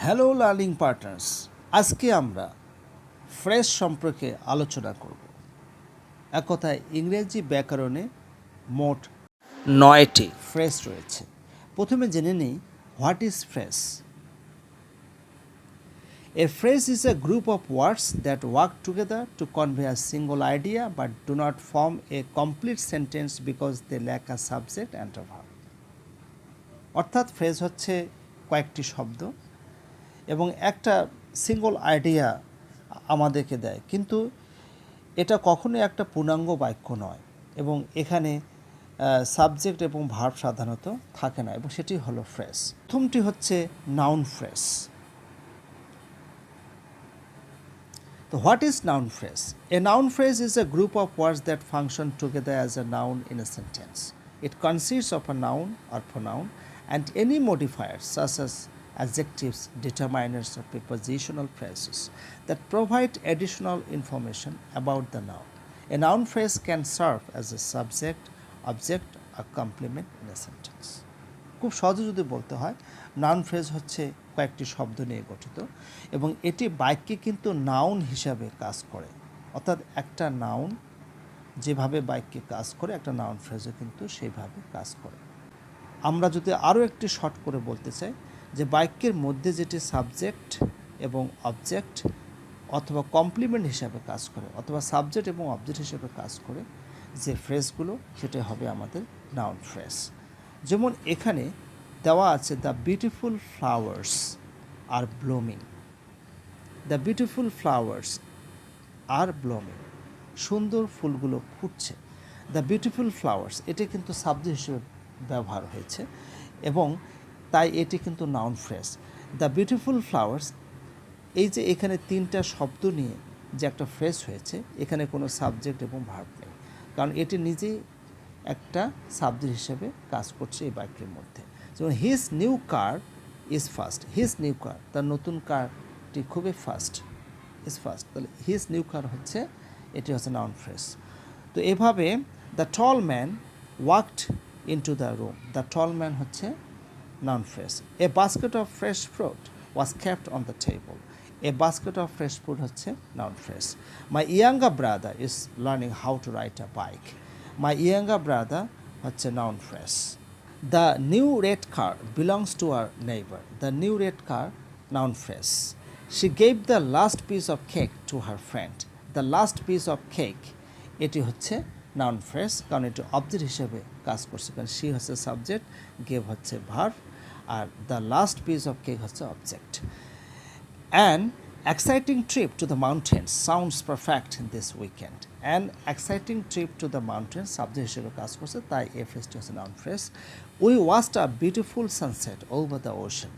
Hello learning partners, আজকে আমরা phrase সম্পর্কে আলোচনা করব। এক কথায় ইংরেজি ব্যাকরণে মোট 9টি ফ্রেজ রয়েছে। প্রথমে জেনে নিই what is phrase. A phrase is a group of words that work together to convey a single idea but do not form a complete sentence because they lack a subject and a verb. অর্থাৎ phrase হচ্ছে কয়েকটি শব্দ এবং একটা single idea আমাদেরকে দেয়, কিন্তু এটা কখনোই একটা পূর্ণাঙ্গ বাক্য নয় এবং এখানে সাবজেক্ট এবং ভার্ব সাধারণত থাকে না, এবং সেটি হলো ফ্রেজ। প্রথমটি হচ্ছে নাউন ফ্রেজ। তো what is noun phrase? A noun phrase is a group of words that function together as a noun in a sentence. It consists of a noun or pronoun and any modifiers such as adjectives, determiners, or prepositional phrases that provide additional information about the noun. A noun phrase can serve as a subject, object, or complement in a sentence. খুব সহজে যদি বলতে হয়, noun phrase হচ্ছে কয়েকটি শব্দ নিয়ে গঠিত এবং এটি বাক্যে কিন্তু নাউন হিসাবে কাজ করে। অর্থাৎ একটা নাউন যেভাবে বাক্যে কাজ করে, একটা নাউন ফ্রেজও কিন্তু সেইভাবে কাজ করে। আমরা যদি আরও একটি শর্ট করে বলতে চাই যে বাক্যের মধ্যে যেটি সাবজেক্ট এবং অবজেক্ট অথবা কমপ্লিমেন্ট হিসাবে কাজ করে অথবা সাবজেক্ট এবং অবজেক্ট হিসাবে কাজ করে যে ফ্রেজগুলো, সেটা হবে আমাদের নাউন ফ্রেজ। যেমন এখানে দেওয়া আছে the beautiful flowers are blooming. The beautiful flowers are blooming, সুন্দর ফুলগুলো ফুটছে। দ্য বিউটিফুল ফ্লাওয়ার্স এটি কিন্তু সাবজেক্ট হিসেবে ব্যবহার হয়েছে এবং তাই এটি কিন্তু noun phrase. The beautiful flowers, এই যে এখানে তিনটা শব্দ নিয়ে যে একটা ফ্রেজ হয়েছে, এখানে কোনো সাবজেক্ট এবং ভার্ব নেই, কারণ এটি নিজেই একটা সাবজেক্ট হিসেবে কাজ করছে এই বাক্যের মধ্যে। যেমন his new car is fast. His new car, তার নতুন কারটি খুবই ফাস্ট, ইজ ফাস্ট। তাহলে হিজ নিউ কার হচ্ছে, এটি হচ্ছে নাউন ফ্রেজ। তো এভাবে the tall man walked into the room. The tall man হচ্ছে noun phrase. A basket of fresh fruit was kept on the table. A basket of fresh fruit হচ্ছে noun phrase. My younger brother is learning how to ride a bike. My younger brother হচ্ছে noun phrase. The new red car belongs to our neighbor. The new red car noun phrase. She gave the last piece of cake to her friend. The last piece of cake এটি হচ্ছে noun phrase, কারণ এটি object হিসেবে কাজ করছে, কারণ she হচ্ছে subject, gave হচ্ছে ভার্ব, আর the last piece of cake হচ্ছে object. An exciting trip to the mountains sounds perfect this weekend. An exciting trip to the mountains subject হিসেবে কাজ করছে, তাই এই ফ্রেজটি হচ্ছে noun phrase. We watched a beautiful sunset over the ocean.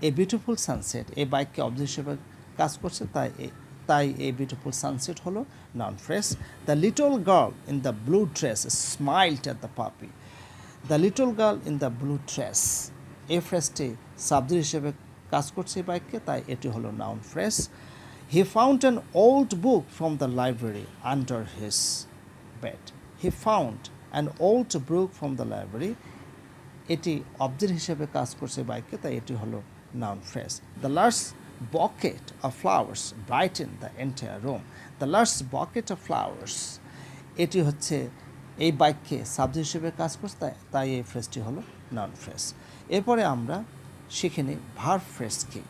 A beautiful sunset এই বাক্যে object হিসেবে কাজ করছে, তাই এই বিউটিফুল সানসেট হলো noun phrase. The little girl in the blue dress smiled at the puppy. The little girl in the blue dress এই ফ্রেজটি সাবজেক্ট হিসেবে কাজ করছে এই বাক্যে, তাই এটি হলো noun phrase. He found an old book from the library under his bed. He found an old book from the library এটি অবজেক্ট হিসেবে কাজ করছে বাক্যে, তাই এটি হলো noun phrase. The large bucket of flowers brighten the entire room. The large bucket of flowers এটি হচ্ছে এই বাক্যে সাবজেক্ট হিসেবে কাজ করছে, তাই এই ফ্রেজটি হলো নাউন ফ্রেজ। এরপরে আমরা শিখে নিই ভার্ব ফ্রেজ কি।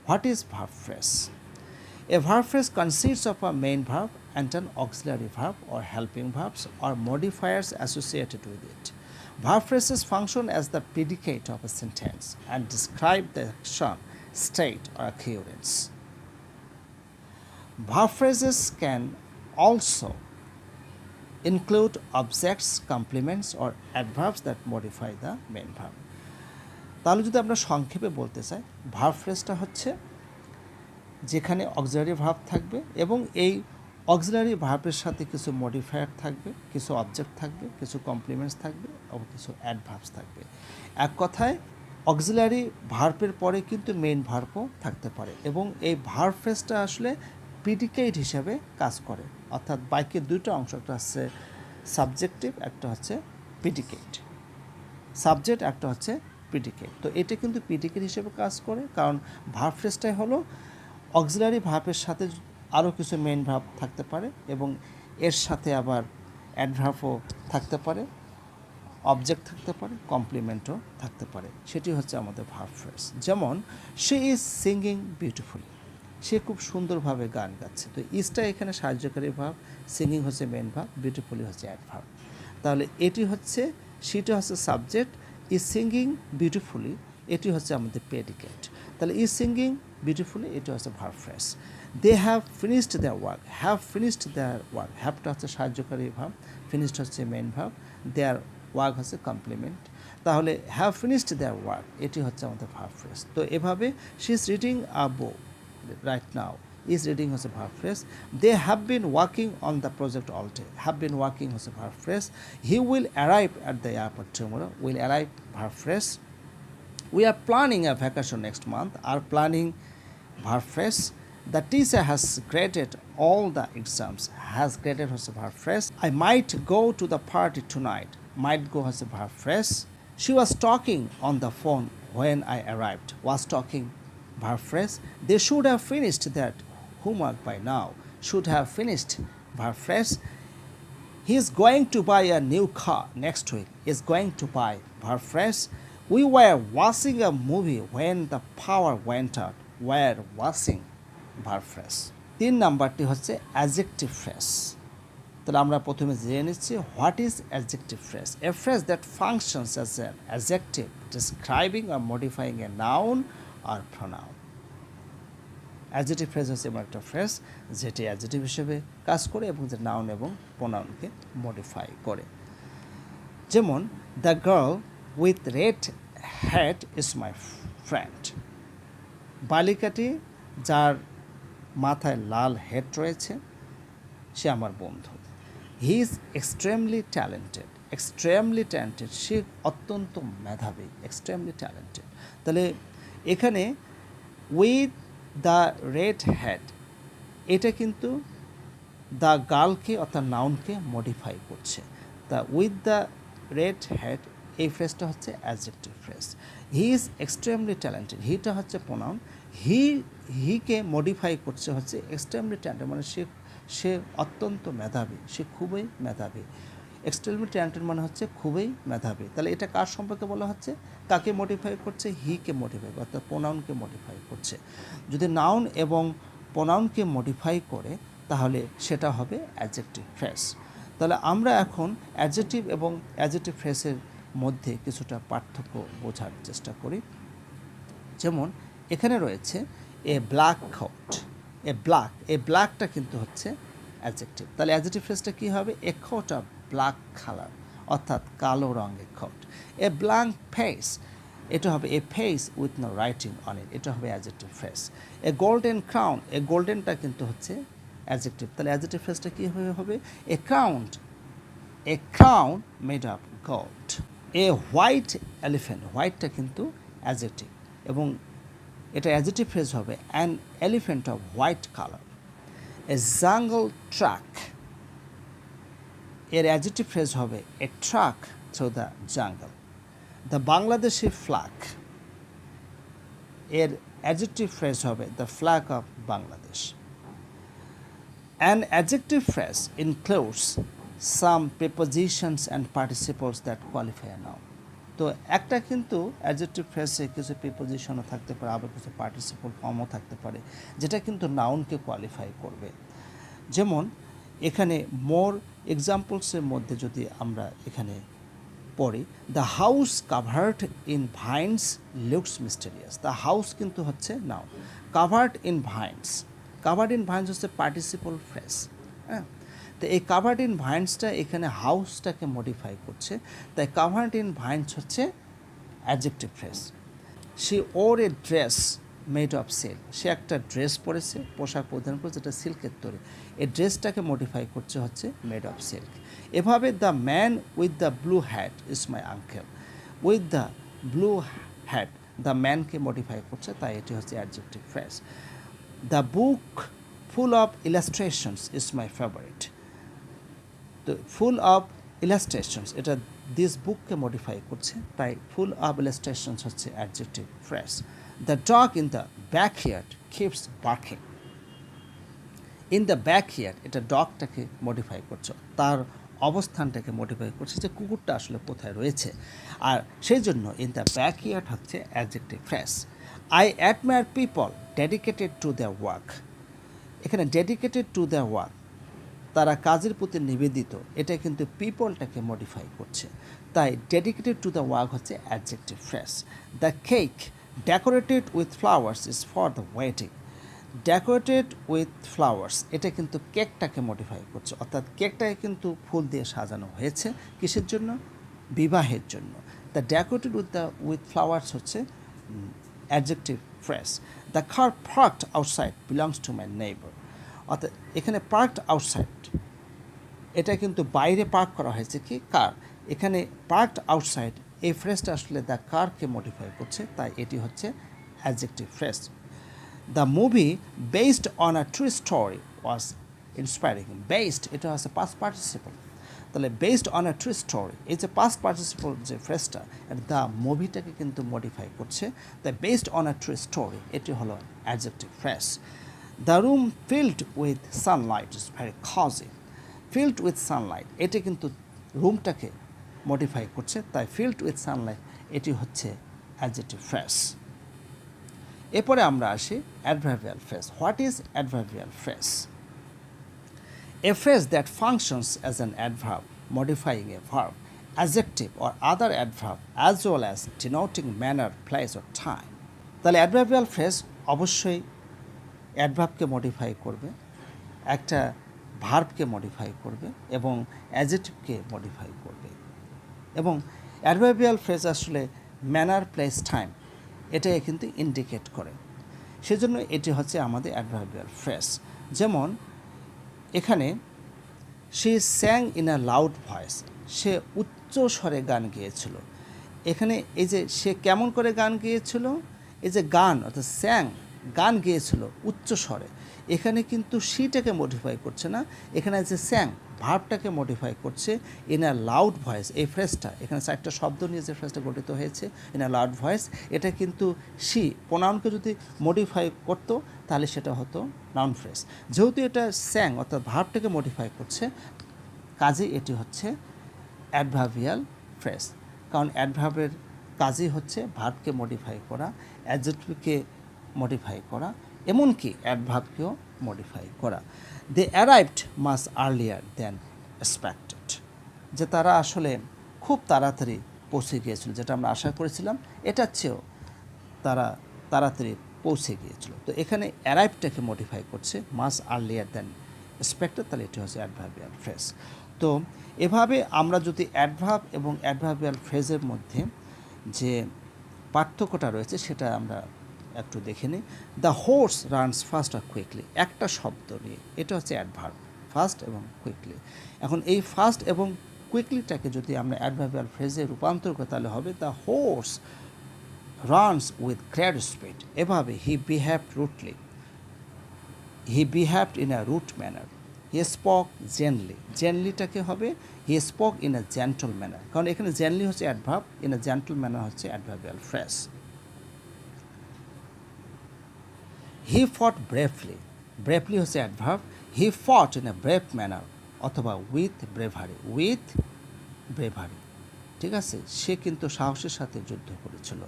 What is verb phrase? A verb phrase consists of a main verb and an auxiliary verb or helping verbs or modifiers associated with it. Verb phrases function as the predicate of a sentence and describe the action, state, or occurrence. Verb phrases can also include objects, complements, or adverbs that modify the main verb. তাহলে যদি আমরা সংক্ষেপে বলতে চাই, verb ফ্রেজটা হচ্ছে যেখানে auxiliary verb থাকবে এবং এই অক্সিলারি ভার্বের সাথে কিছু মডিফায়ার থাকবে, কিছু অবজেক্ট থাকবে, কিছু কমপ্লিমেন্টস থাকবে এবং কিছু অ্যাডভার্বস থাকবে। এক কথায় অক্সিলারি ভার্বের পরে কিন্তু মেইন ভার্বও থাকতে পারে এবং এই ভার্ব ফ্রেজটা আসলে প্রিডিকেট হিসাবে কাজ করে। অর্থাৎ বাক্যের দুটো অংশ, একটা হচ্ছে সাবজেক্টিভ, একটা হচ্ছে প্রিডিকেট। সাবজেক্ট, একটা হচ্ছে প্রিডিকেট। তো এটা কিন্তু প্রিডিকেট হিসেবে কাজ করে, কারণ ভার্ব ফ্রেজটাই হলো অক্সিলারি ভার্বের সাথে আরও কিছু মেইন ভার্ব থাকতে পারে এবং এর সাথে আবার অ্যাডভার্বও থাকতে পারে, অবজেক্ট থাকতে পারে, কমপ্লিমেন্টও থাকতে পারে। সেটি হচ্ছে আমাদের ভার্ব ফ্রেজ। যেমন শি ইজ সিঙ্গিং বিউটিফুলি, সে খুব সুন্দরভাবে গান গাচ্ছে। তো ইজটা এখানে সাহায্যকারী ভার্ব, সিঙ্গিং হচ্ছে মেন ভার্ব, বিউটিফুলি হচ্ছে অ্যাডভার্ব। তাহলে এটি হচ্ছে, সেটা হচ্ছে সাবজেক্ট, ইজ সিঙ্গিং বিউটিফুলি এটি হচ্ছে আমাদের প্রেডিকেট। তাহলে ইজ সিঙ্গিং বিউটিফুলি এটি হচ্ছে verb phrase. They have finished their work, have finished their work, হ্যাভটা হচ্ছে সাহায্যকারী ভার্ব, ফিনিশড হচ্ছে মেন ভার্ব, দেয়ার ওয়ার্ক হচ্ছে কমপ্লিমেন্ট। তাহলে হ্যাভ ফিনিশড দেয়ার ওয়ার্ক এটি হচ্ছে আমাদের ভার্ব ফ্রেজ। তো এভাবে she is reading a book right now, is reading হচ্ছে verb phrase. They have been working on the project all day, have been working হচ্ছে verb phrase. He will arrive at the airport tomorrow, will arrive verb phrase. We are planning a vacation next month, are planning verb phrase. The teacher has graded all the exams, has graded হচ্ছে verb phrase. I might go to the party tonight, might go হচ্ছে verb phrase. She was talking on the phone when I arrived, was talking verb phrase. They should have finished that homework by now, should have finished verb phrase. He is going to buy a new car next week, is going to buy verb phrase. We were watching a movie when the power went out, were watching verb phrase. 3 নাম্বারটি হচ্ছে adjective phrase. তাহলে আমরা প্রথমে জেনে নিচ্ছি what is adjective phrase. A phrase that functions as an adjective describing or modifying a noun or pronoun. Adjective phrase হচ্ছে এমন একটা ফ্রেজ যেটি অ্যাডজেক্টিভ হিসেবে কাজ করে এবং যে নাউন এবং প্রোনাউনকে মডিফাই করে। যেমন the girl with red hat is my friend, বালিকাটি যার মাথায় লাল হেড রয়েছে সে আমার বন্ধু। He is extremely talented, extremely talented সে অত্যন্ত মেধাবী, এক্সট্রিমলি ট্যালেন্টেড। তাহলে এখানে উইথ দ্য রেড হ্যাট এটা কিন্তু দ্য গার্লকে অর্থাৎ নাউনকে মডিফাই করছে। তা উইথ দ্য রেড হ্যাট এই ফ্রেজটা হচ্ছে adjective phrase. He is extremely talented, হিটা হচ্ছে প্রোনাউন, হিকে মডিফাই করছে হচ্ছে এক্সট্রিমলি ট্যালেন্টেড, মানে সে অত্যন্ত মেধাবী, সে খুবই মেধাবী। এক্সট্রিমলি ট্যালেন্টেড মানে হচ্ছে খুবই মেধাবী। তাহলে এটা কার সম্পর্কে বলা হচ্ছে, কাকে মডিফাই করছে, হিকে মডিফাই করে, অর্থাৎ প্রোনাউনকে মডিফাই করছে। যদি নাউন এবং প্রোনাউনকে মডিফাই করে তাহলে সেটা হবে অ্যাডজেক্টিভ ফ্রেজ। তাহলে আমরা এখন অ্যাডজেক্টিভ এবং অ্যাডজেক্টিভ ফ্রেজের মধ্যে কিছুটা পার্থক্য বোঝার চেষ্টা করি। যেমন এখানে রয়েছে এ ব্ল্যাক কোট, এ ব্ল্যাকটা কিন্তু হচ্ছে অ্যাডজেক্টিভ। তাহলে অ্যাডজেক্টিভ ফ্রেজটা কী হবে, a coat of black colour, অর্থাৎ কালো রঙের কোট। এ ব্ল্যাঙ্ক ফেস এটা হবে a face with no writing on it, এটা হবে adjective phrase. A golden crown, a গোল্ডেনটা কিন্তু হচ্ছে অ্যাডজেক্টিভ। তাহলে অ্যাডজেক্টিভ ফ্রেজটা কী হবে, a crown made of gold. A white elephant, হোয়াইটটা কিন্তু অ্যাডজেক্টিভ এবং এটা অ্যাডজেক্টিভ ফ্রেজ হবে an elephant of white colour. A jungle truck, এর অ্যাডজেক্টিভ ফ্রেজ হবে এ truck through the jungle. The Bangladeshi flag, এর অ্যাডজেক্টিভ ফ্রেজ হবে the flag of Bangladesh. An adjective phrase includes some prepositions and participles that qualify a noun. তো একটা কিন্তু adjective ফ্রেজে কিছু প্রিপোজিশনও থাকতে পারে, আবার কিছু পার্টিসিপল ফর্মও থাকতে পারে যেটা কিন্তু নাউনকে কোয়ালিফাই করবে। যেমন এখানে মোর এক্সাম্পলসের মধ্যে যদি আমরা এখানে পড়ি, the house covered in vines looks mysterious, the house কিন্তু হচ্ছে noun, covered in vines, covered in vines হচ্ছে পার্টিসিপল ফ্রেজ। হ্যাঁ, তো এই কাভার্ড ইন ভাইন্সটা এখানে হাউসটাকে মডিফাই করছে, তাই কাভার্ড ইন ভাইন্স হচ্ছে adjective phrase. She wore a dress made of silk, সে একটা ড্রেস পরেছে, পোশাক পরিধান করেছে যেটা সিল্কের তৈরি, এই ড্রেসটাকে মডিফাই করছে হচ্ছে মেড অফ সিল্ক। এভাবে the man with the blue hat is my uncle, with the blue hat the ম্যানকে মডিফাই করছে, তাই এটি হচ্ছে adjective phrase. The book full of illustrations is my favourite, তো ফুল অফ ইলাস্ট্রেশনস এটা this বুককে modify করছে, তাই ফুল অফ ইলাস্ট্রেশনস হচ্ছে adjective phrase. The dog in the backyard keeps barking. In the backyard এটা ডগটাকে মডিফাই করছে, তার অবস্থানটাকে মডিফাই করছে যে কুকুরটা আসলে কোথায় রয়েছে, আর সেই জন্য ইন দ্য ব্যাকইয়ার্ড হচ্ছে adjective phrase. I admire people dedicated to the work. এখানে ডেডিকেটেড টু দ্য ওয়ার্ক, তারা কাজের প্রতি নিবেদিত, এটা কিন্তু পিপলটাকে মডিফাই করছে, তাই ডেডিকেটেড টু দ্য ওয়ার্ক হচ্ছে adjective phrase. The cake decorated with flowers is for the wedding. Decorated with flowers এটা কিন্তু কেকটাকে মডিফাই করছে, অর্থাৎ কেকটাকে কিন্তু ফুল দিয়ে সাজানো হয়েছে কিসের জন্য? বিবাহের জন্য। দ্য ডেকোরেটেড উইথ ফ্লাওয়ার্স হচ্ছে adjective phrase. The car parked outside belongs to my neighbour. অর্থাৎ এখানে পার্কড আউটসাইড এটা কিন্তু বাইরে পার্ক করা হয়েছে কি কার, এখানে পার্কড আউটসাইড এই ফ্রেজটা আসলে দ্য কারকে মডিফাই করছে, তাই এটি হচ্ছে adjective phrase. The movie based on a true story was inspiring. Based এটা হচ্ছে পাস্ট পার্টিসিপল, তাহলে based on a true story এই যে পাস্ট পার্টিসিপল যে ফ্রেজটা দ্য মুভিটাকে কিন্তু মডিফাই করছে, তাই based on a true story এটি হলো adjective phrase. The room filled with Sunlight is very cosy. Filled with Sunlight এটি কিন্তু রুমটাকে মডিফাই করছে, তাই ফিল্ড উইথ সানলাইট এটি হচ্ছে অ্যাডজেক্টিভ ফ্রেজ। এরপরে আমরা আসি adverbial phrase. What is adverbial phrase? A phrase that functions as an adverb modifying a verb, adjective or other adverb as well as denoting manner, place or time. তাহলে adverbial phrase অবশ্যই অ্যাডভার্বকে modify করবে, একটা ভার্বকে modify করবে এবং অ্যাডজেক্টিভকে modify করবে, এবং adverbial phrase আসলে manner, place, time এটাই কিন্তু ইন্ডিকেট করে, সেজন্য এটি হচ্ছে আমাদের অ্যাডভার্বিয়াল ফ্রেজ। যেমন এখানে সে sang in a loud voice, সে উচ্চ স্বরে গান গেয়েছিল। এখানে এই যে সে কেমন করে গান গেয়েছিল, এই যে গান অর্থাৎ স্যাং গান গেয়েছিল উচ্চ স্বরে, এখানে কিন্তু সিটাকে মডিফাই করছে না, এখানে যে স্যাং ভার্বটাকে মডিফাই করছে। ইন আ লাউড ভয়েস এই ফ্রেজটা, এখানে চারটা শব্দ নিয়ে যে ফ্রেজটা গঠিত হয়েছে ইন আ লাউড ভয়েস, এটা কিন্তু সি প্রোনাউনকে যদি মডিফাই করতো তাহলে সেটা হতো নাউন ফ্রেজ। যেহেতু এটা স্যাং অর্থাৎ ভার্বটাকে মডিফাই করছে, কাজেই এটি হচ্ছে অ্যাডভার্বিয়াল ফ্রেজ, কারণ অ্যাডভার্বের কাজই হচ্ছে ভার্বকে মডিফাই করা, অ্যাডজেক্টিভকে মডিফাই করা, এমনকি অ্যাডভার্বকেও মডিফাই করা। দে অ্যারাইভড মাস আর্লিয়ার দেন এক্সপেক্টেড, যে তারা আসলে খুব তাড়াতাড়ি পৌঁছে গিয়েছিল, যেটা আমরা আশা করেছিলাম এটার চেয়েও তারা তাড়াতাড়ি পৌঁছে গিয়েছিল। তো এখানে অ্যারাইভটাকে মডিফাই করছে মাস আর্লিয়ার দেন এক্সপেক্টেড, তাহলে এটি হচ্ছে অ্যাডভার্বিয়াল ফ্রেজ। তো এভাবে আমরা যদি অ্যাডভার্ব এবং অ্যাডভার্বিয়াল ফ্রেজের মধ্যে যে পার্থক্যটা রয়েছে সেটা আমরা একটু দেখে নিই। দ্য হোর্স রানস ফাস্ট আর কুইকলি, একটা শব্দ নিয়ে, এটা হচ্ছে অ্যাডভার্ব, ফাস্ট এবং কুইকলি। এখন এই ফাস্ট এবং কুইকলিটাকে যদি আমরা অ্যাডভার্বিয়াল ফ্রেজে রূপান্তর করি তাহলে হবে the horse runs with great speed. এভাবে he behaved rudely, he behaved in a rude manner, he spoke gently, জেনলিটাকে হবে he spoke in a gentle manner, কারণ এখানে জেনলি হচ্ছে adverb, in a gentle manner হচ্ছে adverbial phrase. He fought bravely, bravely হচ্ছে adverb, he fought in a brave manner অথবা with bravery, with bravery, ঠিক আছে, সে কিন্তু সাহসের সাথে যুদ্ধ করেছিল।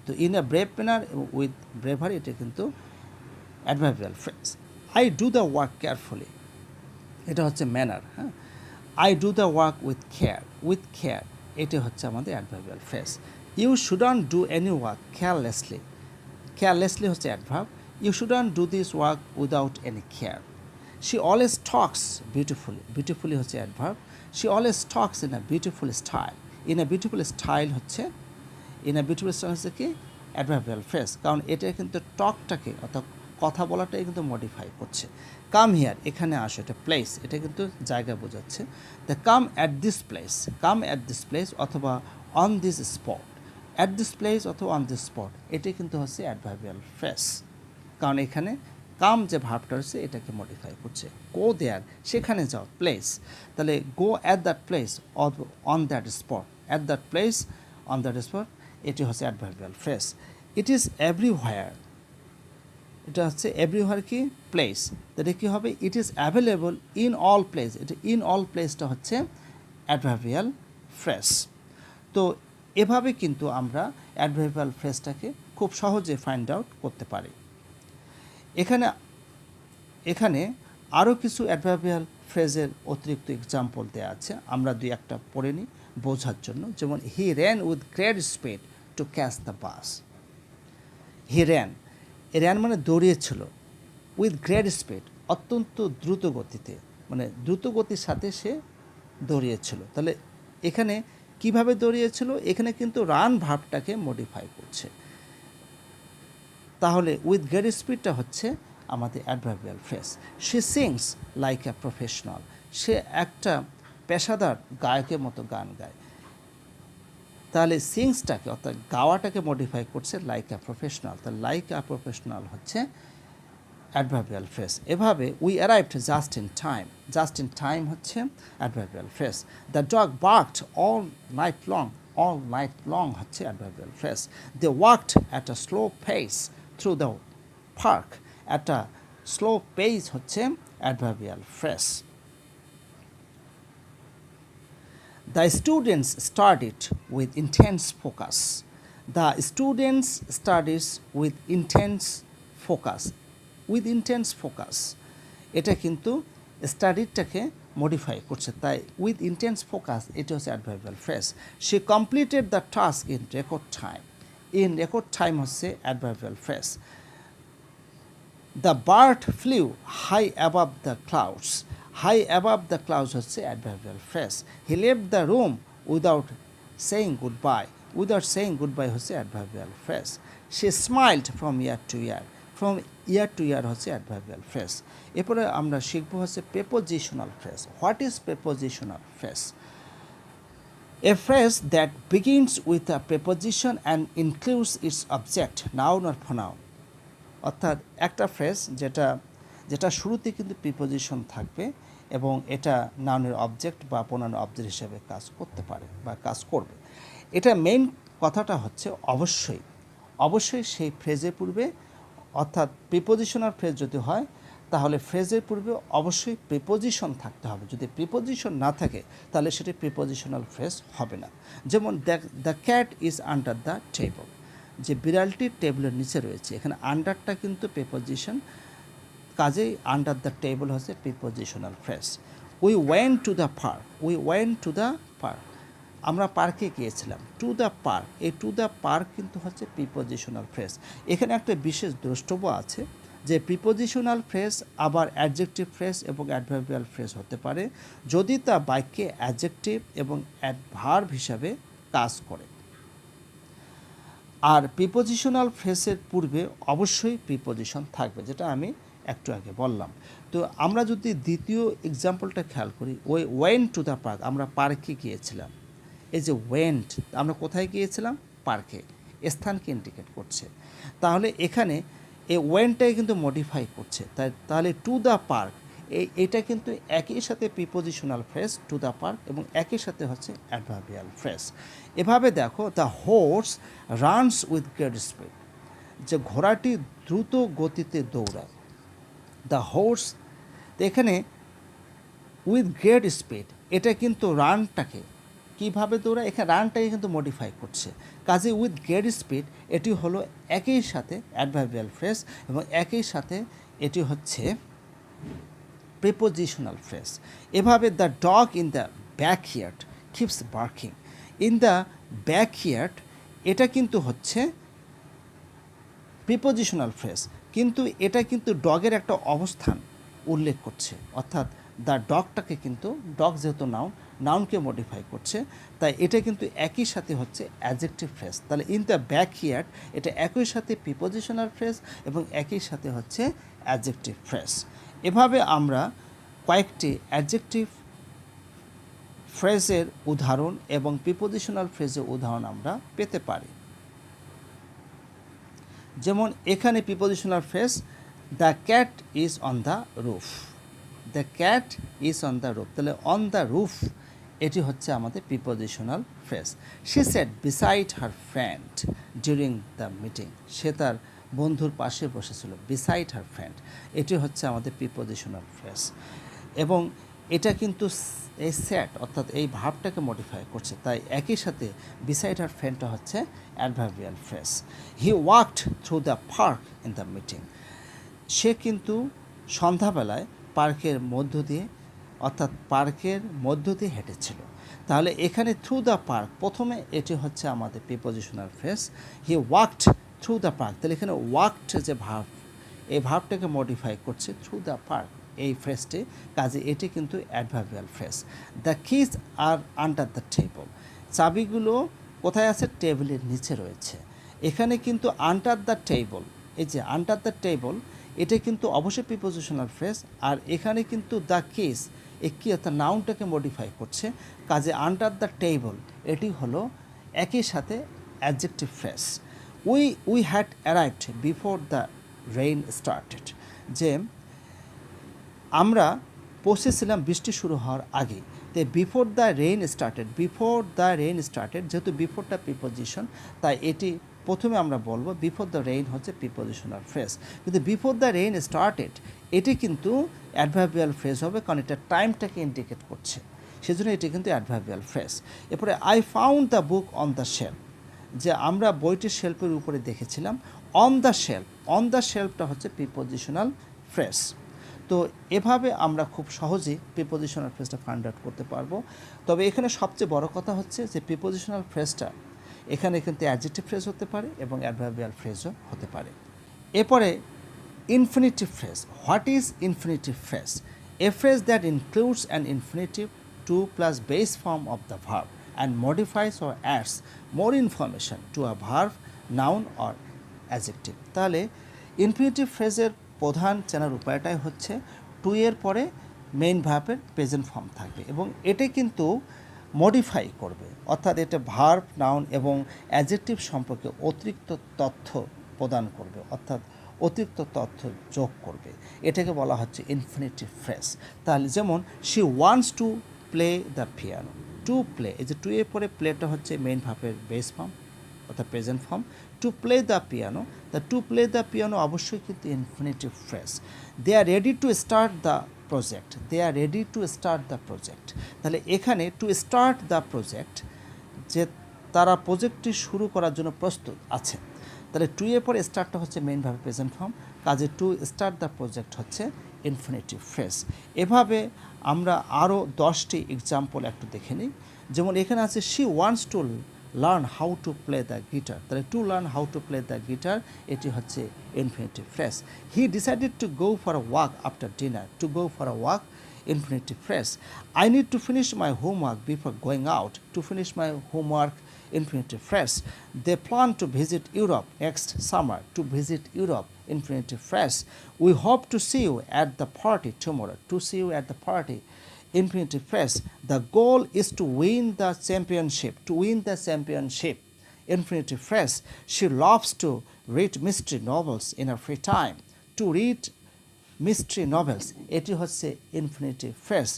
তো ইন এ ব্রেভ ম্যানার এবং উইথ ব্রেভারি এটা কিন্তু adverbial phrase. I do the work carefully, এটা হচ্ছে ম্যানার, হ্যাঁ। I do the work with care এটা হচ্ছে আমাদের adverbial phrase. You shouldn't do any work carelessly, carelessly হচ্ছে adverb, you shouldn't do this work without any care. She always talks beautifully, beautifully হচ্ছে adverb, she always talks in a beautiful style, in a beautiful style হচ্ছে, in a beautiful style হচ্ছে কি adverbial phrase, কারণ এটা কিন্তু টকটাকে অর্থাৎ কথা বলাটাই কিন্তু মডিফাই করছে। কাম হিয়ার এখানে আসো, এটা প্লেস, এটা কিন্তু জায়গা বোঝাচ্ছে। The come at this place, come at this place অথবা on this spot, at this place অথবা অন দিস স্পট এটি কিন্তু হচ্ছে অ্যাডভার্বিয়াল ফ্রেজ, কারণ এখানে কাম যে ভার্বটা হচ্ছে এটাকে মডিফাই করছে। গো দেয়ার সেখানে যাও, প্লেস, তাহলে go at that place on that spot at that place, on that spot, এটি হচ্ছে adverbial phrase. It is everywhere, এটা হচ্ছে এভরিওয়্যার কি প্লেস, এটা কি হবে it is available in all place, এটা ইন অল প্লেসটা হচ্ছে অ্যাডভার্বিয়াল ফ্রেজ। তো এভাবে কিন্তু আমরা অ্যাডভার্বিয়াল ফ্রেজটাকে খুব সহজে ফাইন্ড আউট করতে পারি। এখানে আরও কিছু অ্যাডভার্বিয়াল ফ্রেজের অতিরিক্ত এক্সাম্পল দেওয়া আছে, আমরা দুই একটা পড়ে নিই বোঝার জন্য। যেমন he ran with great speed to catch the bus. He ran মানে দৌড়িয়েছিল, উইথ গ্রেট স্পিড অত্যন্ত দ্রুত গতিতে, মানে দ্রুত গতির সাথে সে দৌড়িয়েছিল। তাহলে এখানে কিভাবে দৌড়িয়েছিল, এখানে কিন্তু রান ভার্বটাকে মডিফাই করছে। তাহলে উইথ গ্রেট স্পিডটা হচ্ছে আমাদের adverbial phrase. She sings like a professional, সে একটা পেশাদার গায়কের মতো গান গায়। তাহলে সিংসটাকে অর্থাৎ গাওয়াটাকে মডিফাই করছে লাইক আ প্রফেশনাল, তাহলে লাইক আ প্রফেশনাল হচ্ছে অ্যাডভার্বিয়াল ফ্রেজ। এভাবে we arrived just in time, just in time হচ্ছে adverbial phrase. The dog barked all night long হচ্ছে adverbial phrase. They walked at a slow pace through the park, at a slow pace হচ্ছে adverbial phrase. The students studied with intense focus. The students studies with intense focus. With intense focus. এটা কিন্তু স্টাডিটাকে modify করছে, তাই with intense focus এটা হচ্ছে adverbial phrase. সে completed the task in record time. In record time হচ্ছে adverbial phrase. The bird flew high above the clouds. High above the clouds হচ্ছে adverbial phrase. He left the room without saying goodbye. Without saying goodbye হচ্ছে adverbial phrase. সে smiled from ear to ear. From ear to ear হচ্ছে adverbial phrase. এরপরে আমরা শিখবো হচ্ছে prepositional phrase. What is prepositional phrase? A phrase that begins with a preposition and includes its object, noun or pronoun. অর্থাৎ একটা phrase যেটা শুরুতে কিন্তু প্রিপোজিশন থাকবে এবং এটা নাউনের অবজেক্ট বা প্রোনাউন অবজেক্ট হিসেবে কাজ করতে পারে বা কাজ করবে। এটা মেইন কথাটা হচ্ছে অবশ্যই সেই ফ্রেজের পূর্বে, অর্থাৎ প্রিপোজিশনাল ফ্রেজ যদি হয় তাহলে ফ্রেজের পূর্বে অবশ্যই প্রিপোজিশন থাকতে হবে। যদি প্রিপোজিশন না থাকে তাহলে সেটি প্রিপোজিশনাল ফ্রেজ হবে না। যেমন the cat is under the table, যে বিড়ালটি টেবিলের নিচে রয়েছে, এখানে আন্ডারটা কিন্তু প্রিপোজিশন, কাজেই আন্ডার দ্য টেবল হচ্ছে prepositional phrase. We went to the park. We went to the park, আমরা পার্কে গিয়েছিলাম। টু দ্য পার্ক, এই টু দ্য পার্ক কিন্তু হচ্ছে প্রিপোজিশনাল ফ্রেজ। এখানে একটা বিশেষ দ্রষ্টব্য আছে যে প্রিপোজিশনাল ফ্রেজ আবার অ্যাডজেক্টিভ ফ্রেজ এবং অ্যাডভার্বিয়াল ফ্রেজ হতে পারে যদি তা বাক্যে অ্যাডজেক্টিভ এবং ভার্ব হিসাবে কাজ করে। আর প্রিপোজিশনাল ফ্রেজের পূর্বে অবশ্যই প্রিপোজিশন থাকবে, যেটা আমি একটু আগে বললাম। তো আমরা যদি দ্বিতীয় এক্সাম্পলটা খেয়াল করি, ওই ওয়েন্ট টু দ্য পার্ক, আমরা পার্কে গিয়েছিলাম। এই যে ওয়েন্ট, আমরা কোথায় গিয়েছিলাম? পার্কে, স্থানকে ইন্ডিকেট করছে। তাহলে এখানে এই ওয়েন্টটাই কিন্তু মডিফাই করছে, তাহলে টু দ্য পার্ক এটা কিন্তু একই সাথে prepositional phrase to the park এবং একই সাথে হচ্ছে অ্যাডভার্বিয়াল ফ্রেজ। এভাবে দেখো, the horse runs with great speed, যে ঘোড়াটি দ্রুত গতিতে দৌড়ায়। দ্য হোর্স, এখানে উইথ গ্রেট স্পিড এটা কিন্তু রানটাকে কীভাবে দৌড়ায়, এখানে রানটাকে কিন্তু মডিফাই করছে। কাজে উইথ গ্রেট স্পিড এটি হলো একই সাথে অ্যাডভার্বিয়াল ফ্রেজ এবং একই সাথে এটি হচ্ছে প্রিপোজিশনাল ফ্রেজ। এভাবে the dog in the backyard keeps barking. In the backyard এটা কিন্তু হচ্ছে প্রিপোজিশনাল ফ্রেজ, কিন্তু এটা কিন্তু ডগের একটা অবস্থান উল্লেখ করছে, অর্থাৎ দ্য ডগটাকে কিন্তু ডগ যেহেতু নাউনকে মডিফাই করছে, তাই এটা কিন্তু একই সাথে হচ্ছে অ্যাডজেক্টিভ ফ্রেজ। তাহলে ইন দ্য ব্যাকইয়ার্ড এটা একই সাথে প্রিপোজিশনাল ফ্রেজ এবং একই সাথে হচ্ছে অ্যাডজেক্টিভ ফ্রেজ। এভাবে আমরা কয়েকটি অ্যাডজেক্টিভ ফ্রেজের উদাহরণ এবং প্রিপোজিশনাল ফ্রেজের উদাহরণ আমরা পেতে পারি। যেমন এখানে prepositional phrase the cat is on the roof. The cat is on the roof, তাহলে অন দ্য রুফ এটি হচ্ছে আমাদের prepositional phrase. She sat beside her friend during the meeting, সে তার বন্ধুর পাশে বসেছিল, বিসাইড হার ফ্রেন্ড, এটি হচ্ছে আমাদের প্রিপোজিশনাল ফ্রেজ। এবং এটা কিন্তু এই সেট অর্থাৎ এই ভার্বটাকে মডিফাই করছে, তাই একই সাথে বিসাইড হার ফ্রেন্ডটা হচ্ছে adverbial phrase. He walked through the park in the meeting, সে কিন্তু সন্ধ্যাবেলায় পার্কের মধ্য দিয়ে অর্থাৎ পার্কের মধ্য দিয়ে হেঁটেছিল। তাহলে এখানে থ্রু দ্য পার্ক, প্রথমে এটি হচ্ছে আমাদের prepositional phrase. He walked through the park, তাহলে এখানে ওয়াকড যে ভার্ব, এই ভার্বটাকে মডিফাই করছে থ্রু দ্য পার্ক এই ফ্রেজটি, কাজে এটি কিন্তু adverbial phrase. The keys are under the table, চাবিগুলো কোথায় আছে? টেবিলের নিচে রয়েছে। এখানে কিন্তু আন্ডার দ্য টেবল, এই যে আন্ডার দ্য টেবল, এটা কিন্তু অবশ্যই প্রিপোজিশনাল ফ্রেজ। আর এখানে কিন্তু দ্য কিজ, এই কি অর্থাৎ নাউনটাকে মডিফাই করছে, কাজে আন্ডার দ্য টেবল এটি হলো একই সাথে adjective phrase. We had arrived before the rain started, যে আমরা পৌঁছেছিলাম বৃষ্টি শুরু হওয়ার আগে। তো বিফোর দ্য রেইন স্টার্টেড, যেহেতু বিফোরটা প্রিপোজিশন, তাই এটি প্রথমে আমরা বলবো বিফোর দ্য রেইন হচ্ছে প্রিপোজিশনাল ফ্রেজ। কিন্তু বিফোর দ্য রেইন স্টার্টেড এটি কিন্তু অ্যাডভার্বিয়াল ফ্রেজ হবে, কারণ এটা টাইমটাকে ইন্ডিকেট করছে, সেজন্য এটি কিন্তু অ্যাডভার্বিয়াল ফ্রেজ। এরপরে I found the book on the shelf, যে আমরা বইটির শেলফের উপরে দেখেছিলাম। অন দ্য শেলফটা হচ্ছে প্রিপোজিশনাল ফ্রেজ। তো এভাবে আমরা খুব সহজেই প্রিপোজিশনাল ফ্রেজটা ফাইন্ড আউট করতে পারবো। তবে এখানে সবচেয়ে বড় কথা হচ্ছে যে প্রিপোজিশনাল ফ্রেজটা এখানে কিন্তু অ্যাডজেক্টিভ ফ্রেজ হতে পারে এবং অ্যাডভার্বিয়াল ফ্রেজও হতে পারে। এরপরে infinitive phrase. What is infinitive phrase? A phrase that includes an infinitive to plus base form of the verb and modifies or ads more information to a verb, noun or adjective. তাহলে infinitive ফ্রেজের প্রধান চেনার উপায়টাই হচ্ছে two এর পরে main ভার্বের present form থাকবে এবং এটি কিন্তু মডিফাই করবে, অর্থাৎ এটা ভার্ব, নাউন এবং অ্যাডজেক্টিভ সম্পর্কে অতিরিক্ত তথ্য প্রদান করবে, অর্থাৎ অতিরিক্ত তথ্য যোগ করবে। এটাকে বলা হচ্ছে ইনফিনিটিভ ফ্রেজ। তাহলে যেমন she wants to play the piano, to play, এই যে টু এর পরে প্লেটা হচ্ছে মেইন ভার্বের বেস ফর্ম অর্থাৎ present form. To play the piano, to play the piano অবশ্যই কিন্তু infinitive phrase. They are ready to start the project, তাহলে এখানে টু স্টার্ট দ্য প্রজেক্ট, যে তারা প্রজেক্টটি শুরু করার জন্য প্রস্তুত আছে। তাহলে টু এর পরে স্টার্টটা হচ্ছে মেইন ভার্ব প্রেজেন্ট ফর্ম, কাজে টু স্টার্ট দ্য প্রজেক্ট হচ্ছে ইনফিনিটিভ ফ্রেজ। এভাবে আমরা আরও 10টি এক্সাম্পল একটু দেখে নিই। যেমন এখানে আছে she wants to learn how to play the guitar, তাহলে to learn how to play the guitar এটি হচ্ছে infinitive phrase. He decided to go for a walk after dinner, to go for a walk infinitive phrase. I need to finish my homework before going out, to finish my homework infinitive phrase. They plan to visit Europe next summer, to visit Europe infinitive phrase. We hope to see you at the party tomorrow, to see you at the party infinitive phrase. The goal is to win the championship, infinitive phrase. She loves to read mystery novels in her free time, to read mystery novels এটি হচ্ছে infinitive phrase.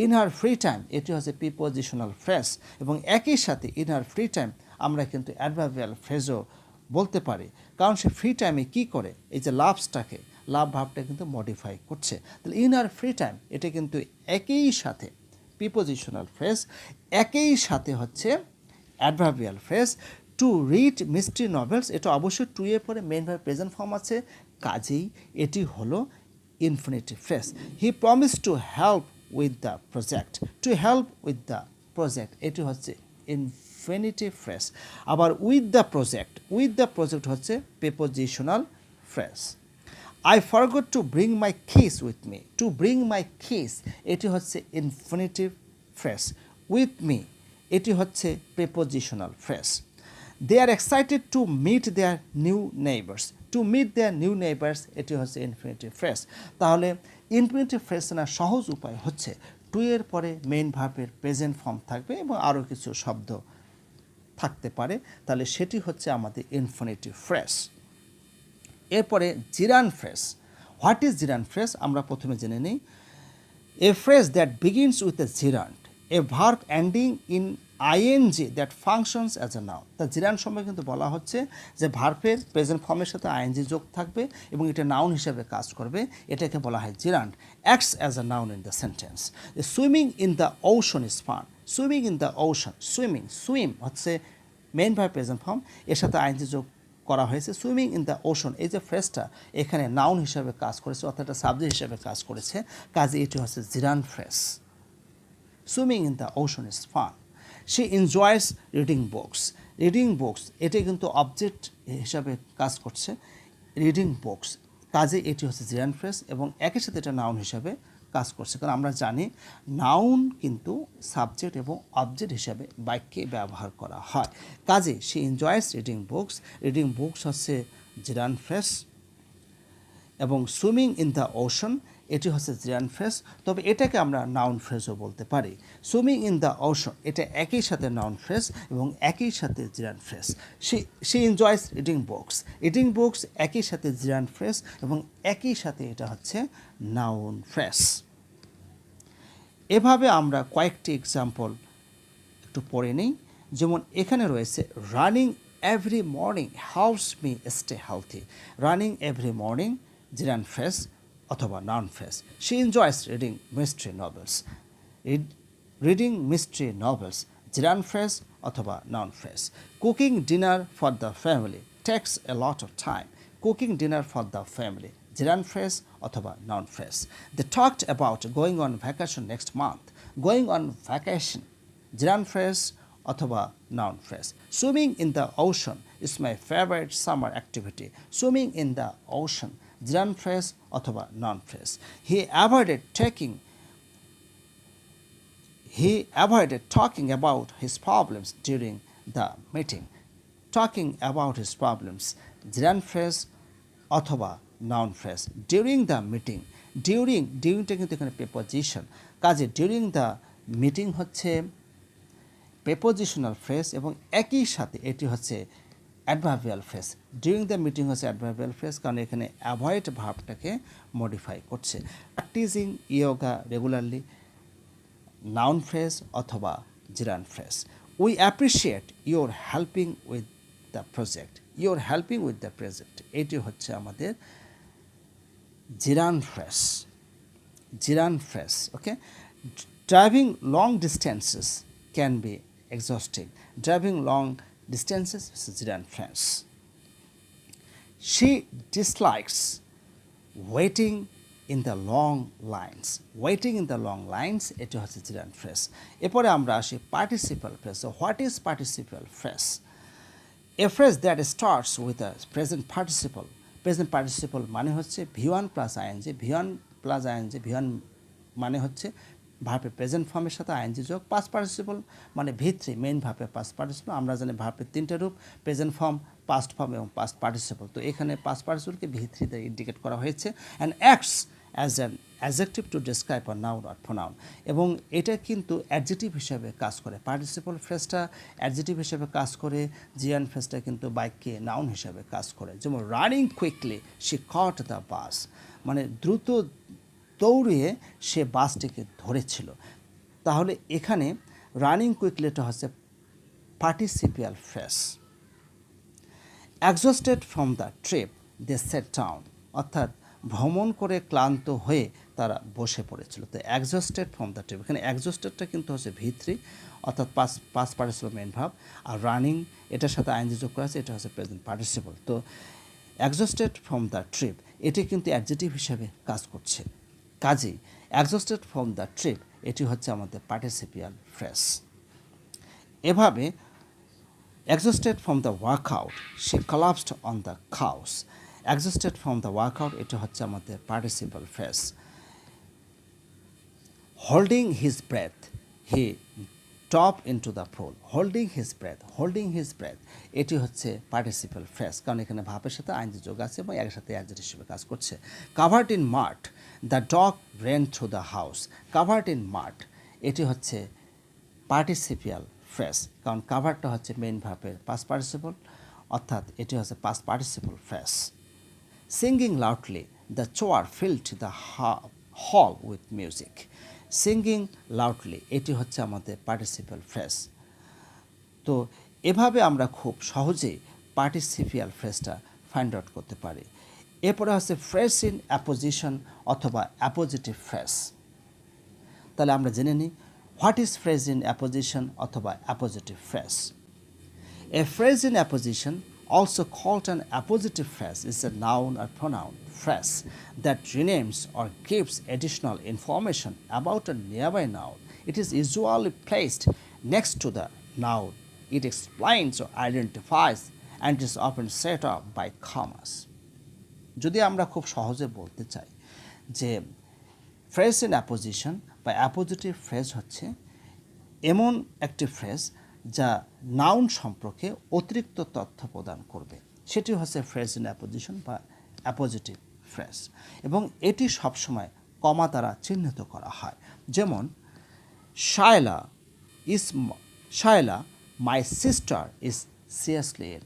In her free time এটি হচ্ছে prepositional phrase এবং একই সাথে in her free time আমরা কিন্তু adverbial ফ্রেজও বলতে পারি, কারণ সে ফ্রি টাইমে কী করে, এই যে লাভসটাকে, লাভ ভাবটা কিন্তু মডিফাই করছে। তাহলে ইন হার ফ্রি টাইম এটা কিন্তু একই সাথে প্রিপোজিশনাল ফ্রেজ, একই সাথে হচ্ছে adverbial phrase. To read mystery novels এটা অবশ্যই টু এর পরে মেইন ভার্ব প্রেজেন্ট ফর্ম আছে, কাজেই এটি হলো infinitive phrase. He promised to help with the project, এটি হচ্ছে infinitive phrase। আবার with the project হচ্ছে prepositional phrase। I forgot to bring my keys with me, এটি হচ্ছে infinitive phrase। with me এটি হচ্ছে prepositional phrase। They are excited to meet their new neighbors, এটি হচ্ছে ইনফিনিটিভ ফ্রেজ। তাহলে infinitive phrase না সহজ উপায় হচ্ছে টু এর পরে মেইন ভার্বের প্রেজেন্ট ফর্ম থাকবে এবং আরও কিছু শব্দ থাকতে পারে, তাহলে সেটি হচ্ছে আমাদের ইনফিনিটিভ ফ্রেজ। এরপরে gerund phrase. What is gerund phrase আমরা প্রথমে জেনে নিই। A phrase that begins with a gerund a verb ending in ING that functions as a noun. তা জিরান সময় কিন্তু বলা হচ্ছে যে ভার্বের প্রেজেন্ট ফর্মের সাথে আইএনজি যোগ থাকবে এবং এটা নাউন হিসেবে কাজ করবে, এটাকে বলা হয় জিরান্ড, acts as a noun in the sentence. Swimming in the ocean is fun. Swimming in the ocean, swim হচ্ছে মেইন ভার্ব প্রেজেন্ট ফর্ম, এর সাথে আইএনজি যোগ করা হয়েছে। সুইমিং ইন দ্য ওশন, এই যে ফ্রেজটা এখানে নাউন হিসেবে কাজ করেছে, অর্থাৎ সাবজেক্ট হিসেবে কাজ করেছে, কাজে এটি হচ্ছে জিরান phrase. Swimming in the ocean is fun. She enjoys reading books. Reading books এটি কিন্তু অবজেক্ট হিসাবে কাজ করছে, রিডিং বুকস, কাজে এটি হচ্ছে জিরান ফ্রেজ এবং একই সাথে এটা নাউন হিসাবে কাজ করছে, কারণ আমরা জানি নাউন কিন্তু সাবজেক্ট এবং অবজেক্ট হিসাবে বাক্যে ব্যবহার করা হয়। কাজে শি এনজয়স রিডিং বুকস হচ্ছে জিরান ফ্রেজ এবং সুইমিং ইন দ্য ওশন এটি হচ্ছে জিরান ফ্রেজ, তবে এটাকে আমরা নাউন ফ্রেজও বলতে পারি। সুইমিং ইন দ্য ওশন এটা একই সাথে নাউন ফ্রেজ এবং একই সাথে জিরান phrase. She enjoys reading books একই সাথে জিরান ফ্রেজ এবং একই সাথে এটা হচ্ছে নাউন ফ্রেজ। এভাবে আমরা কয়েকটি এক্সাম্পল একটু পড়ে নিই। যেমন এখানে রয়েছে running every morning helps me stay healthy. Running every morning gerund phrase অথবা noun phrase. She enjoys reading mystery novels. Reading mystery novels gerund phrase অথবা noun phrase. Cooking dinner for the family takes a lot of time. Cooking dinner for the family gerund phrase অথবা noun phrase. They talked about going on vacation next month. Going on vacation gerund phrase অথবা noun phrase. Swimming in the ocean is my favourite summer activity. Swimming in the ocean gerund phrase অথবা noun phrase. He avoided talking about his problems during the meeting. Talking about his problems gerund phrase অথবা noun phrase. During the meeting, ডিউরিংটা কিন্তু এখানে preposition, কাজে during the meeting হচ্ছে prepositional phrase এবং একই সাথে এটি হচ্ছে adverbial phrase. During the meeting হচ্ছে অ্যাডভার্বিয়াল ফ্রেজ, কারণ এখানে অ্যাভয়েড ভার্বটাকে মডিফাই করছে। Practising yoga regularly noun phrase অথবা gerund phrase. We appreciate your helping with the project. Your helping with the project এটি হচ্ছে আমাদের gerund phrase. Okay, driving long distances can be exhausting. Driving long distances is জিরান phrase. She dislikes waiting in the long lines. Waiting in the long lines এটি হচ্ছে জিরান phrase. এরপরে আমরা আসি participle phrase. So what is participial phrase? A phrase that starts with a present participle. Present participle মানে হচ্ছে V1 plus ing, V1 মানে হচ্ছে ভার্বের প্রেজেন্ট ফর্মের সাথে আইএনজি যোগ। পাস্ট পার্টিসিপল মানে V3 মেইন ভার্বের পাস্ট পার্টিসিপল। আমরা জানি ভার্বের তিনটে রূপ, প্রেজেন্ট ফর্ম, পাস্ট ফর্ম এবং পাস্ট পার্টিসিপল। তো এখানে পাস্ট পার্টিসিপলকে V3 দিয়ে ইন্ডিকেট করা হয়েছে। And acts as an adjective to describe a noun or pronoun, এবং এটা কিন্তু অ্যাডজেক্টিভ হিসেবে কাজ করে। পার্টিসিপল ফ্রেজটা অ্যাডজেক্টিভ হিসেবে কাজ করে, জিরান ফ্রেজটা কিন্তু বাক্যে নাউন হিসেবে কাজ করে। যেমন running quickly she caught the bus, মানে দ্রুত দৌড়িয়ে সে বাসটিকে ধরেছিল। তাহলে এখানে রানিং কুইকলিটা হচ্ছে participial phrase. Exhausted from the trip they sat down, অর্থাৎ ভ্রমণ করে ক্লান্ত হয়ে তারা বসে পড়েছিল। তো এক্সস্টেড ফ্রম দ্য ট্রিপ, এখানে এক্সস্টেডটা কিন্তু হচ্ছে V3 অর্থাৎ পাস্ট পার্টিসিপল মেইন ভার্ব, আর রানিং এটার সাথে আইএনজি যোগ করা আছে, এটা হচ্ছে প্রেজেন্ট পার্টিসিপল। তো এক্সস্টেড ফ্রম দ্য ট্রিপ এটি কিন্তু অ্যাডজেক্টিভ হিসেবে কাজ করছে। কাজেই এক্সস্টেড ফ্রম দ্য ট্রিপ এটি হচ্ছে আমাদের পার্টিসিপিয়াল ফ্রেজ। এভাবে exhausted from the workout she collapsed on the couch. Exhausted from the workout এটা হচ্ছে আমাদের participial phrase. Holding his breath he top into the pool. Holding his breath এটি হচ্ছে participle phrase, কারণ এখানে ভাবের সাথে আইনজি যোগ আছে এবং এর সাথে অ্যাডজেক্টিভ হিসেবে কাজ করছে। Covered in mud the dog ran through the house. Covered in mud এটি হচ্ছে পার্টিসিপিয়াল ফ্রেজ, কারণ কাভারটা হচ্ছে মেইন ভার্বের পাস্ট পার্টিসিপল, অর্থাৎ এটি হচ্ছে past participle phrase. Singing loudly the choir filled the hall with music. Singing loudly, এটি হচ্ছে আমাদের পার্টিসিপাল ফ্রেজ। তো এভাবে আমরা খুব সহজেই পার্টিসিপিয়াল ফ্রেজটা ফাইন্ড আউট করতে পারি। এরপরে হচ্ছে ফ্রেজ ইন অ্যাপোজিশন অথবা অ্যাপোজিটিভ ফ্রেজ। তাহলে আমরা জেনে নিই what is phrase in apposition অথবা appositive phrase. A phrase in apposition, also called an appositive phrase, is a noun or pronoun phrase that renames or gives additional information about a nearby noun. It is usually placed next to the noun. It explains or identifies and is often set up by commas. যদি আমরা খুব সহজে বলতে চাই যে phrase in apposition বা appositive phrase হচ্ছে এমন একটি ফ্রেজ যা নাউন সম্পর্কে অতিরিক্ত তথ্য প্রদান করবে, সেটি হচ্ছে ফ্রেজ ইন অ্যাপোজিশন বা অ্যাপোজিটিভ ফ্রেজ, এবং এটি সবসময় কমা দ্বারা চিহ্নিত করা হয়। যেমন Shaila my sister is seriously ill.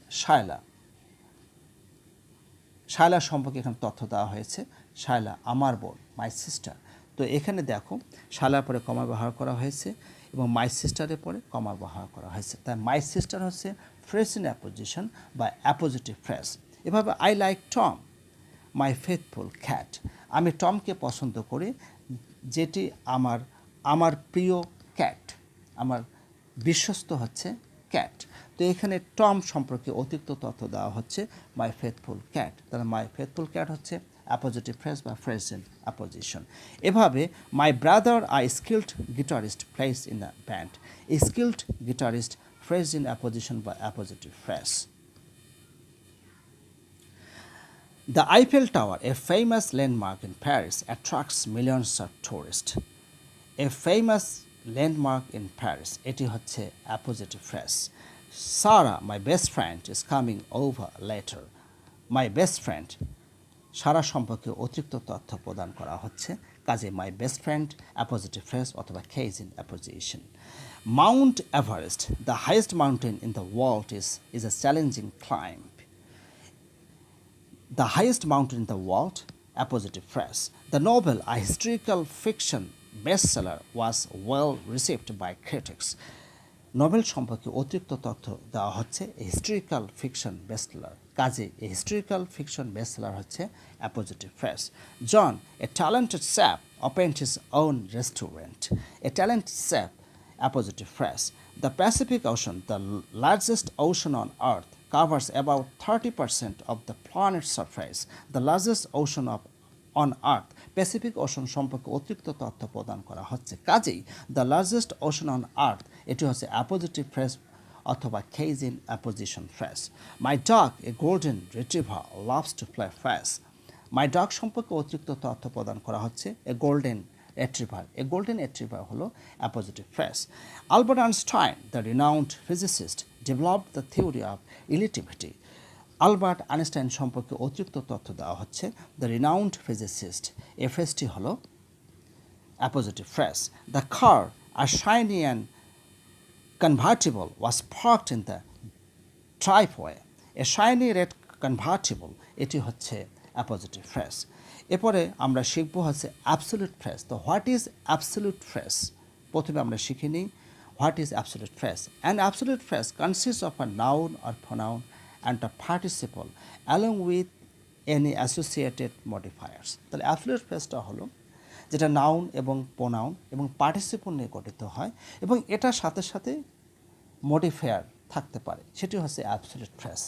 Shaila সম্পর্কে এখানে তথ্য দেওয়া হয়েছে, শায়লা আমার বোন, মাই সিস্টার। তো এখানে দেখো শায়লার পরে কমা ব্যবহার করা হয়েছে এবং মাই সিস্টারের পরে কমা ব্যবহার করা হয়েছে। তাই মাই সিস্টার হচ্ছে ফ্রেজ ইন অ্যাপোজিশন বা অ্যাপোজিটিভ ফ্রেজ। এভাবে I like Tom my faithful cat, আমি টমকে পছন্দ করি, যেটি আমার প্রিয় ক্যাট, আমার বিশ্বস্ত হচ্ছে ক্যাট। তো এখানে টম সম্পর্কে অতিরিক্ত তথ্য দেওয়া হচ্ছে মাই ফেথফুল ক্যাট। তাহলে মাই ফেথফুল ক্যাট হচ্ছে অ্যাপোজিটিভ ফ্রেজ বা ফ্রেজ ইন অ্যাপোজিশন। এভাবে my brother I skilled guitarist plays in a band, skilled guitarist phrase in apposition বা appositive phrase. The Eiffel Tower, a famous landmark in Paris, attracts millions of tourists. A famous landmark in Paris, এটি হচ্ছে appositive phrase. Sarah, my best friend, is coming over later. My best friend, Sarah সম্পর্কে অতিরিক্ত তথ্য প্রদান করা হচ্ছে, কাজে my best friend appositive phrase অথবা case in apposition. Mount Everest, the highest mountain in the world, is a challenging climb. The highest mountain in the world, appositive phrase. The novel, a historical fiction bestseller, was well received by critics. Novel সম্পর্কে অতিরিক্ত তথ্য দেওয়া হচ্ছে historical fiction bestseller, কাজে historical fiction bestseller হচ্ছে appositive phrase. John, a talented chef, opened his own restaurant. A talented chef, appositive phrase. The Pacific Ocean, the largest ocean on Earth, covers about 30% of the planet's surface. The largest ocean on Earth, Pacific Ocean সম্পর্কে অতিরিক্ত তথ্য প্রদান করা হচ্ছে, কাজেই the largest ocean on Earth এটি হচ্ছে appositive phrase অথবা case in apposition phrase. My dog, a golden retriever, loves to play phrase. My dog সম্পর্কে অতিরিক্ত তথ্য প্রদান করা হচ্ছে a golden retriever. A golden retriever হলো appositive phrase. Albert Einstein, the renowned physicist, developed the theory of relativity. Albert Einstein সম্পর্কে অতিরিক্ত তথ্য দেওয়া হচ্ছে দ্য রিনাউন্ড ফিজিসিস্ট। এ ফ্রেজটি হলো appositive phrase. The car, are shiny and convertible, was parked in the driveway. A shiny red convertible, এটি হচ্ছে অ্যাপোজিটিভ ফ্রেজ। এরপরে আমরা শিখবো হচ্ছে অ্যাবসোলিউট ফ্রেজ। তো হোয়াট ইজ অ্যাবসোলিউট ফ্রেজ? প্রথমে আমরা শিখে নিই what is absolute phrase. An absolute phrase consist of a noun or pronoun and a participle along with any associated modifiers. তাহলে অ্যাবসোলিউট ফ্রেজটা হলো যেটা নাউন এবং প্রোনাউন এবং পার্টিসিপল নিয়ে গঠিত হয় এবং এটার সাথে সাথে মডিফায়ার থাকতে পারে, সেটি হচ্ছে absolute phrase.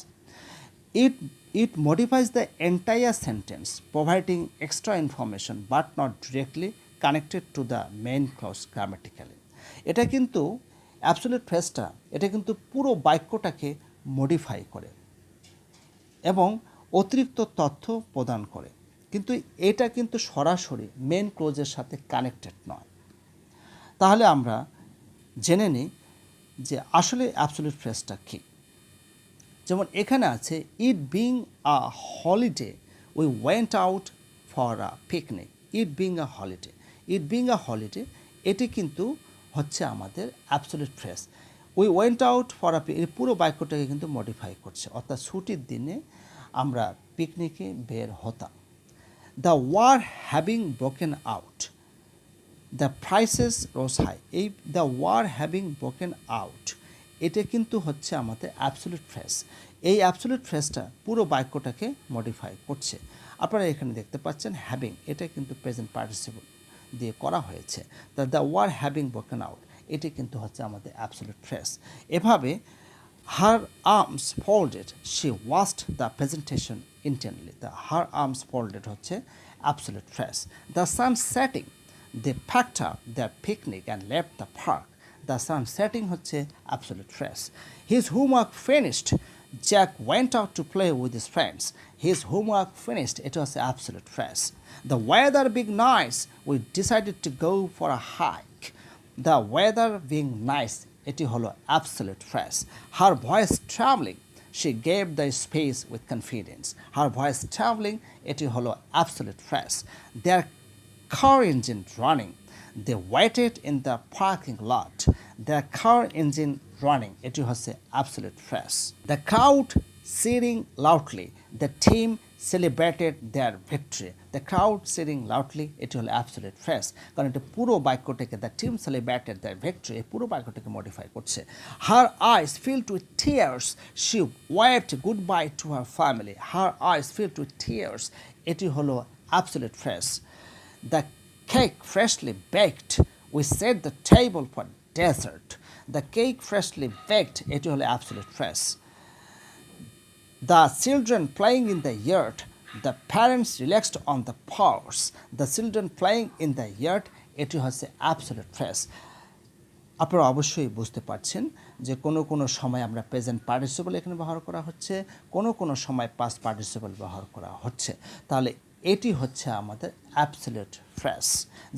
It modifies the entire sentence, providing extra information but not directly connected to the main clause grammatically. এটা কিন্তু অ্যাবসোলিউট ফ্রেজটা এটা কিন্তু পুরো বাক্যটাকে মডিফাই করে এবং অতিরিক্ত তথ্য প্রদান করে, কিন্তু এটা কিন্তু সরাসরি মেন ক্লোজের সাথে কানেক্টেড নয়। তাহলে আমরা জেনে নিই যে আসলে অ্যাবসোলিউট ফ্রেজটা কী। যেমন এখানে আছে it being a holiday we went out for a picnic. It being a holiday, it being a holiday এটি কিন্তু হচ্ছে আমাদের absolute phrase. We went out for a picnic পুরো বাক্যটাকে কিন্তু মডিফাই করছে, অর্থাৎ ছুটির দিনে আমরা পিকনিকে বের হতাম। The war having broken out, the prices rose high, এই the war having broken out, এটা কিন্তু হচ্ছে আমাদের অ্যাবসলিউট ফ্রেজ। এই অ্যাবসলিউট ফ্রেজটা পুরো বাক্যটাকে মডিফাই করছে। আপনারা এখানে দেখতে পাচ্ছেন হ্যাভিং, এটা কিন্তু প্রেজেন্ট পার্টিসিপল দিয়ে করা হয়েছে। The war having broken out, এটি কিন্তু হচ্ছে আমাদের অ্যাবসলিউট ফ্রেজ। এভাবে her arms folded, she watched the presentation intently. The her arms folded হচ্ছে absolute phrase. The sun setting, they packed up their picnic and left the park. The sun setting হচ্ছে absolute phrase. His homework finished, Jack went out to play with his friends. His homework finished, it was absolute phrase. The weather being nice, we decided to go for a hike. The weather being nice, এটি হলো absolute phrase. Her voice traveling, she gave the space with confidence. Her voice traveling, এটি হলো absolute phrase. Their car engine running, they waited in the parking lot. Their car engine running, এটি হচ্ছে absolute phrase. The crowd cheering loudly, the team celebrated their victory. The crowd cheering loudly, এটি হলো absolute phrase, কারণ এটা পুরো বাক্যটাকে the team celebrated their victory, এই পুরো বাক্যটাকে মডিফাই করছে। Her eyes filled with tears, she waved goodbye to her family. Her eyes filled with tears, এটি হলো absolute phrase. The cake freshly baked, we set the table for dessert. The cake freshly baked, এটি হলো absolute phrase. The children playing in the yard, the parents relaxed on the porch. The children playing in the yard, এটি হচ্ছে absolute phrase. আপনারা অবশ্যই বুঝতে পারছেন যে কোনো কোনো সময় আমরা প্রেজেন্ট পার্টিসিপল এখানে ব্যবহার করা হচ্ছে, কোনো কোনো সময় পাস্ট পার্টিসিপল ব্যবহার করা হচ্ছে। তাহলে এটি হচ্ছে আমাদের অ্যাবসলিউট ফ্রেজ,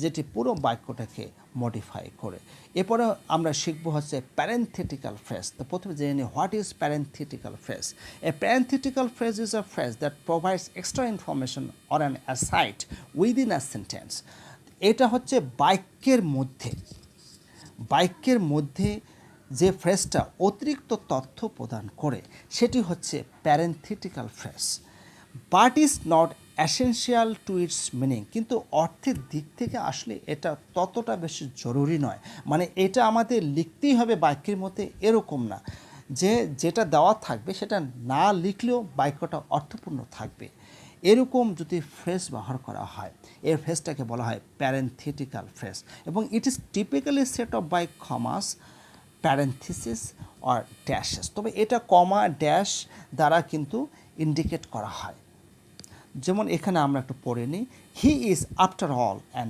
যেটি পুরো বাক্যটাকে মডিফাই করে। এরপরে আমরা শিখব হচ্ছে প্যারেন্থেটিক্যাল ফ্রেজ। তো প্রথমে জেনে নিই what is parenthetical phrase. A parenthetical phrase is a phrase that provides extra information or an aside within a sentence. এটা হচ্ছে বাক্যের মধ্যে যে ফ্রেজটা অতিরিক্ত তথ্য প্রদান করে সেটি হচ্ছে parenthetical phrase. But is not essential to its meaning, কিন্তু অর্থের দিক থেকে আসলে এটা ততটা বেশি জরুরি নয়। মানে এটা আমাদের লিখতেই হবে বাক্যের মধ্যে এরকম না, যে যেটা দেওয়া থাকবে সেটা না লিখলেও বাক্যটা অর্থপূর্ণ থাকবে, এরকম যদি ফ্রেজ ব্যবহার করা হয় এর ফ্রেজটাকে বলা হয় প্যারেন্থেটিক্যাল ফ্রেজ। এবং it is typically set off by commas, parentheses or dashes. তবে এটা কমা ড্যাশ দ্বারা কিন্তু ইন্ডিকেট করা হয়। যেমন এখানে আমরা একটু পড়ে নিই, he is after all an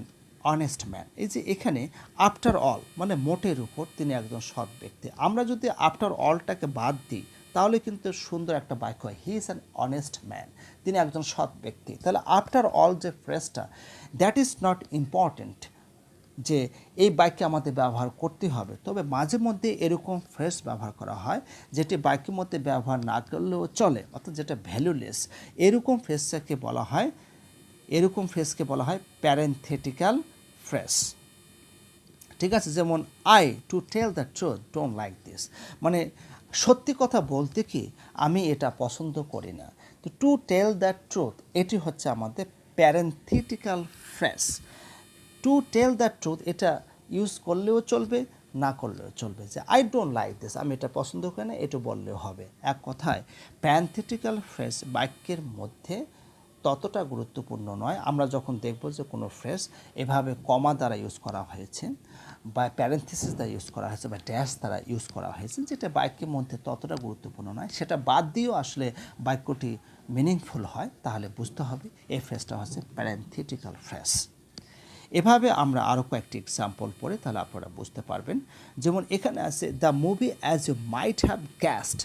honest man. এই যে এখানে আফটার অল মানে মোটের উপর তিনি একজন সৎ ব্যক্তি। আমরা যদি আফটার অলটাকে বাদ দিই তাহলে কিন্তু সুন্দর একটা বাক্য হয়, he is an honest man, তিনি একজন সৎ ব্যক্তি। তাহলে আফটার অল যে ফ্রেজটা, দ্যাট ইজ নট ইম্পর্টেন্ট যে এই বাক্যে আমাদের ব্যবহার করতে হবে। তবে মাঝে মধ্যে এরকম ফ্রেজ ব্যবহার করা হয় যেটি বাক্যের মধ্যে ব্যবহার না করলেও চলে, অর্থাৎ যেটা ভ্যালুলেস, এরকম ফ্রেজকে বলা হয় প্যারেন্থেটিক্যাল ফ্রেজ। ঠিক আছে, যেমন I to tell the truth don't like this, মানে সত্যি কথা বলতে কি আমি এটা পছন্দ করি না। তো টু টেল দ্য ট্রুথ এটি হচ্ছে আমাদের parenthetical phrase. To tell the truth এটা ইউজ করলেও চলবে, না করলেও চলবে। যে আই ডোন্ট লাইক দিস, আমি এটা পছন্দ করি না, এটা বললেও হবে। এক কথায় প্যারেন্থেটিক্যাল ফ্রেজ বাক্যের মধ্যে ততটা গুরুত্বপূর্ণ নয়। আমরা যখন দেখব যে কোনো ফ্রেজ এভাবে কমা দ্বারা ইউজ করা হয়েছে বা প্যারেন্থেসিস দ্বারা ইউজ করা হয়েছে বা ড্যাশ দ্বারা ইউজ করা হয়েছে, যেটা বাক্যের মধ্যে ততটা গুরুত্বপূর্ণ নয়, সেটা বাদ দিয়েও আসলে বাক্যটি মিনিংফুল হয়, তাহলে বুঝতে হবে এই ফ্রেজটা হচ্ছে প্যারেন্থেটিক্যাল ফ্রেজ। এভাবে আমরা আরও কয়েকটি এক্সাম্পল পড়ে তাহলে আপনারা বুঝতে পারবেন। যেমন এখানে আছে the movie as you might have guessed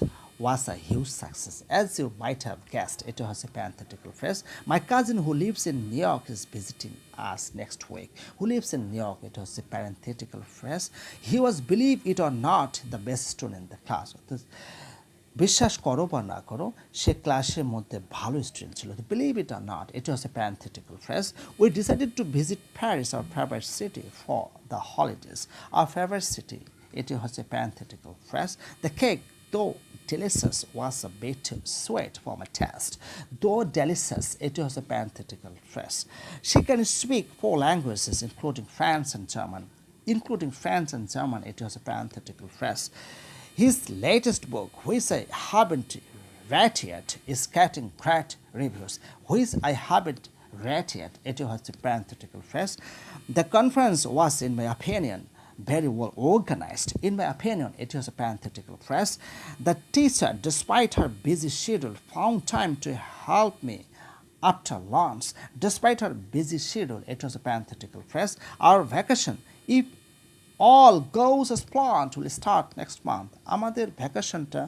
was a huge success. As you might have guessed, এটা হচ্ছে parenthetical phrase. My cousin who lives in New York is visiting us next week. Who lives in New York, এটা হচ্ছে parenthetical phrase. He was, believe it or not, the best student in the class. বিশ্বাস করো বা না করো সে ক্লাসের মধ্যে ভালো স্টুডেন্ট ছিল। বিলিভ ইট আর নট, এটা হচ্ছে parenthetical phrase. We decided to visit Paris, our favourite city, for the holidays. Our favourite city, এটি হচ্ছে parenthetical phrase. The cake, though delicious was a bit sweet for my taste. Though delicious, it was a parenthetical phrase. She can speak 4 languages, including French and German. Including French and German, it was a parenthetical phrase. His latest book, which I haven't read yet, is getting great reviews. Which I haven't read yet, it was a parenthetical phrase. The conference was, in my opinion, very well organized. In my opinion, it was a parenthetical phrase. The teacher, despite her busy schedule, found time to help me after lunch. Despite her busy schedule, it was a parenthetical phrase. Our vacation, if all goes as planned, will start next month. আমাদের ভ্যাকেশনটা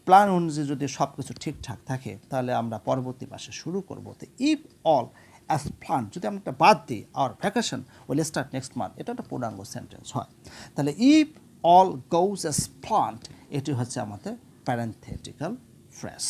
plan অনুযায়ী যদি সব কিছু ঠিকঠাক থাকে তাহলে আমরা পরবর্তী মাসে শুরু করবো। তো ইফ অল অ্যাজ প্ল্যান যদি আমরা একটা বাদ দিই, our vacation will start next month, এটা একটা পূর্ণাঙ্গ সেন্টেন্স হয়। তাহলে if all goes as planned এটি হচ্ছে আমাদের প্যারেন্থেটিক্যাল ফ্রেজ।